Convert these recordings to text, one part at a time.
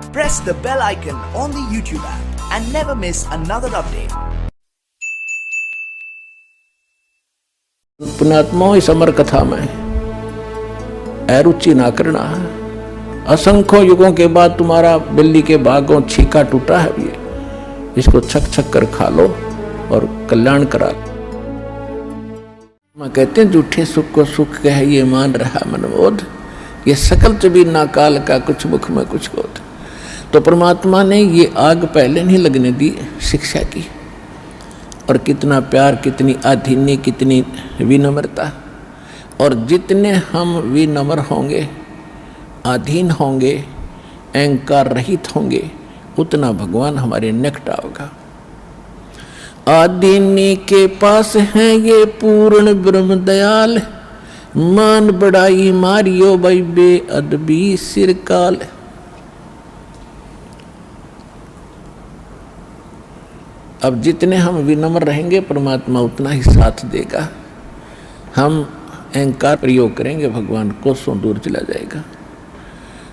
Press the bell icon on the YouTube app and never miss another update. पुण्यात्मा इस अमर कथा में अरुचि ना करना है। असंख्य युगों के बाद तुम्हारा बिल्ली के भागों छीका टूटा है, ये इसको छक छक कर खा लो और कल्याण करा। मैं कहते हैं झूठे सुख को सुख कह ये मान रहा मनमोद, ये सकल चबी ना काल का कुछ मुख में कुछ बोध। तो परमात्मा ने ये आग पहले नहीं लगने दी शिक्षा की, और कितना प्यार, कितनी आधीन्य, कितनी विनम्रता। और जितने हम विनम्र होंगे, अधीन होंगे, अहंकार रहित होंगे, उतना भगवान हमारे निकट होगा। आदीनी के पास है ये पूर्ण ब्रह्म दयाल, मान बढ़ाई मारियो भाई बेअदबी सिरकाल। अब जितने हम विनम्र रहेंगे परमात्मा उतना ही साथ देगा। हम अहंकार प्रयोग करेंगे भगवान कोसों दूर चला जाएगा।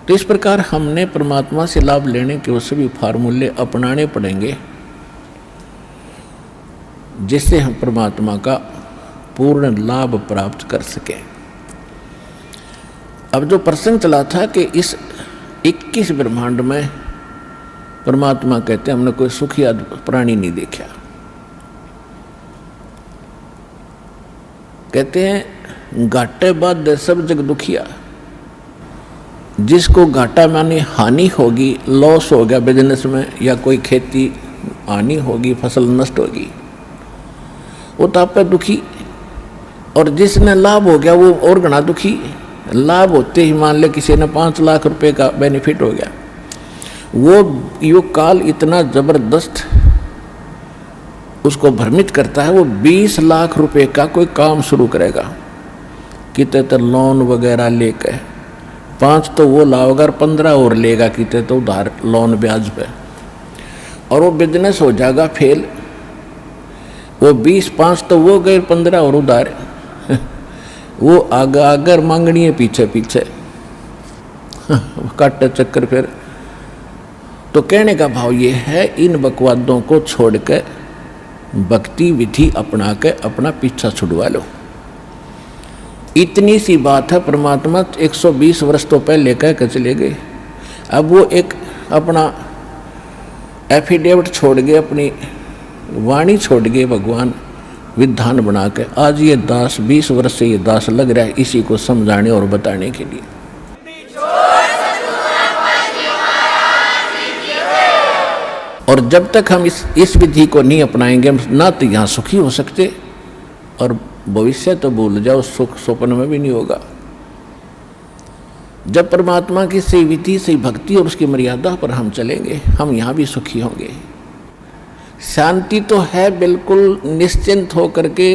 तो इस प्रकार हमने परमात्मा से लाभ लेने के वो सभी फार्मूले अपनाने पड़ेंगे, जिससे हम परमात्मा का पूर्ण लाभ प्राप्त कर सकें। अब जो प्रसंग चला था कि इस 21 ब्रह्मांड में परमात्मा कहते हैं हमने कोई सुखी प्राणी नहीं देखा। कहते हैं घाटे बाद सब जग दुखिया। जिसको घाटा माने हानि होगी, लॉस हो गया बिजनेस में, या कोई खेती हानि होगी, फसल नष्ट होगी, वो तो आप पे दुखी। और जिसने लाभ हो गया वो और घना दुखी। लाभ होते ही मान ले किसी ने 5 लाख रुपए का बेनिफिट हो गया, वो युग काल इतना जबरदस्त उसको भ्रमित करता है। वो 20 लाख रुपए का कोई काम शुरू करेगा, कितने तो लोन वगैरह लेकर 5 तो वो लाओगा, 15 और लेगा, कितने तो उधार लोन ब्याज पे, और वो बिजनेस हो जाएगा फेल। वो 20-5 तो वो गए, 15 और उधार। वो आगर मांगनी है पीछे पीछे काटे चक्कर। फिर तो कहने का भाव ये है, इन बकवादों को छोड़कर भक्ति विधि अपना के अपना पीछा छुड़वा लो। इतनी सी बात है। परमात्मा 120 वर्ष तो पहले कह के चले गए। अब वो एक अपना एफिडेविट छोड़ गए, अपनी वाणी छोड़ गए भगवान विधान बना के। आज ये दास 20 वर्ष से ये दास लग रहा है इसी को समझाने और बताने के लिए। और जब तक हम इस विधि को नहीं अपनाएंगे, ना तो यहाँ सुखी हो सकते, और भविष्य तो भूल जाओ, सुख स्वप्न में भी नहीं होगा। जब परमात्मा की सही विधि, सही भक्ति और उसकी मर्यादा पर हम चलेंगे, हम यहाँ भी सुखी होंगे। शांति तो है बिल्कुल निश्चिंत होकर के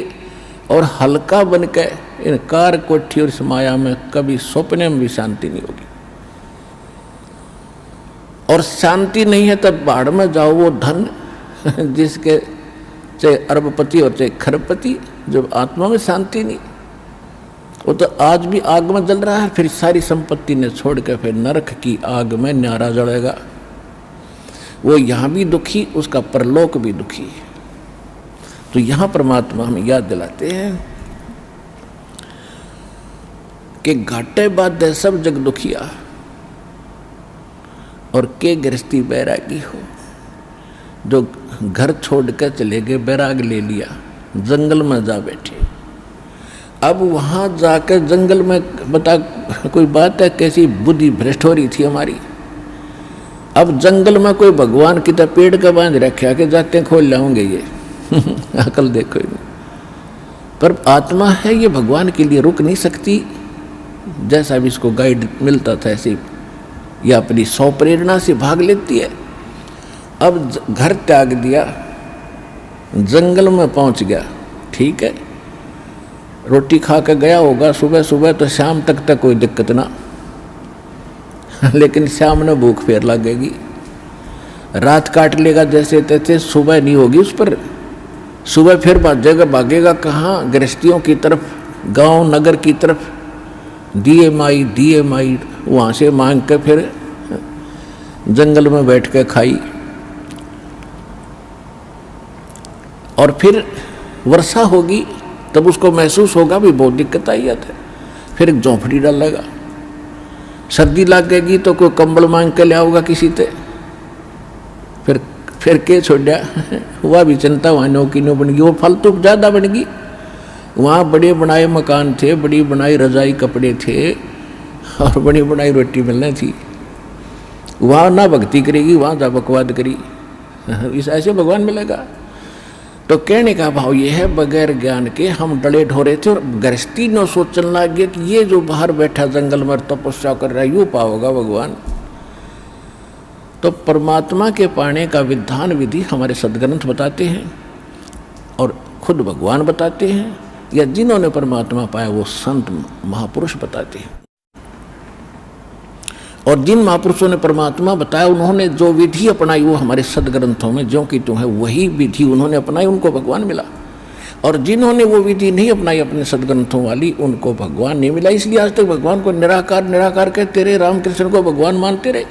और हल्का बन के। इन कार कोठी और इस माया में कभी सपने में भी शांति नहीं होगी। और शांति नहीं है तब बाढ़ में जाओ, वो धन जिसके चाहे अरबपति और चाहे खरबपति, जब आत्मा में शांति नहीं, वो तो आज भी आग में जल रहा है, फिर सारी संपत्ति ने छोड़ के फिर नरक की आग में न्यारा जलेगा। वो यहाँ भी दुखी, उसका परलोक भी दुखी। तो यहाँ परमात्मा हमें याद दिलाते हैं कि घाटे बाद सब जग दुखिया, और के गृहस्थी बैरागी हो। जो घर छोड़ कर चले गए, बैराग ले लिया, जंगल में जा बैठे। अब वहाँ जाकर जंगल में बता कोई बात है, कैसी बुद्धि भ्रष्ट हो रही थी हमारी। अब जंगल में कोई भगवान की तरह पेड़ का बांध रखा के जाते खोल लाऊंगे ये अकल देखो। पर आत्मा है ये भगवान के लिए रुक नहीं सकती। जैसा भी इसको गाइड मिलता था ऐसे ये अपनी सौ प्रेरणा से भाग लेती है। अब घर त्याग दिया, जंगल में पहुंच गया, ठीक है, रोटी खा के गया होगा सुबह सुबह, तो शाम तक कोई दिक्कत ना लेकिन शाम में भूख फेर लगेगी, रात काट लेगा जैसे तैसे, सुबह नहीं होगी उस पर। सुबह फिर भागेगा कहाँ? गृहस्थियों की तरफ, गांव नगर की तरफ। दिए माई वहाँ से मांग के फिर जंगल में बैठ के खाई। और फिर वर्षा होगी तब उसको महसूस होगा भी बहुत दिक्कत आई है। फिर एक झोंपड़ी डालेगा। सर्दी लगेगी तो कोई कंबल मांग के ले आओगा किसी से। फिर के छोड़ा वह भी चिंता वहाँ नौकी नो बन गई, वो फालतू ज़्यादा बन गई। वहाँ बड़े बनाए मकान थे, बड़ी बनाई रजाई कपड़े थे और बड़ी बनाई रोटी मिलनी थी। वहाँ ना भक्ति करेगी, वहाँ जा बकवाद करी, इस ऐसे भगवान मिलेगा। तो कहने का भाव ये है, बगैर ज्ञान के हम डले ढोरे थे और गृहस्थी न सोचने लग गए कि ये जो बाहर बैठा जंगल में तपस्या कर रहा है यूँ पाओगा भगवान। तो परमात्मा के पाने का विधान विधि हमारे सदग्रंथ बताते हैं और खुद भगवान बताते हैं, या जिन्होंने परमात्मा पाया वो संत महापुरुष बताते हैं। और जिन महापुरुषों ने परमात्मा बताया उन्होंने जो विधि अपनाई वो हमारे सदग्रंथों में ज्यों की त्यों है, वही विधि उन्होंने अपनाई, उनको भगवान मिला। और जिन्होंने वो विधि नहीं अपनाई अपने सदग्रंथों वाली, उनको भगवान नहीं मिला। इसलिए आज तक भगवान को निराकार निराकार कहते रहे, रामकृष्ण को भगवान मानते रहे।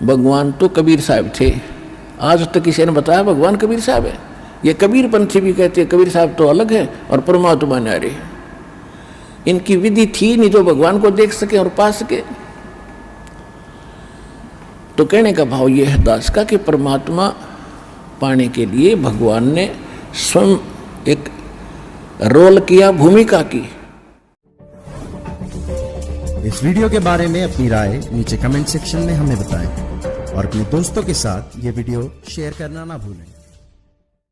भगवान तो कबीर साहब थे, आज तक किसी ने बताया भगवान कबीर साहब है? ये कबीर पंथी भी कहते हैं कबीर साहब तो अलग है और परमात्मा न्यारे। इनकी विधि थी नहीं जो भगवान को देख सके और पा सके। तो कहने का भाव यह है दास का कि परमात्मा पाने के लिए भगवान ने स्वयं एक रोल किया, भूमिका की। इस वीडियो के बारे में अपनी राय नीचे कमेंट सेक्शन में हमें बताएं और अपने दोस्तों के साथ ये वीडियो शेयर करना ना भूलें।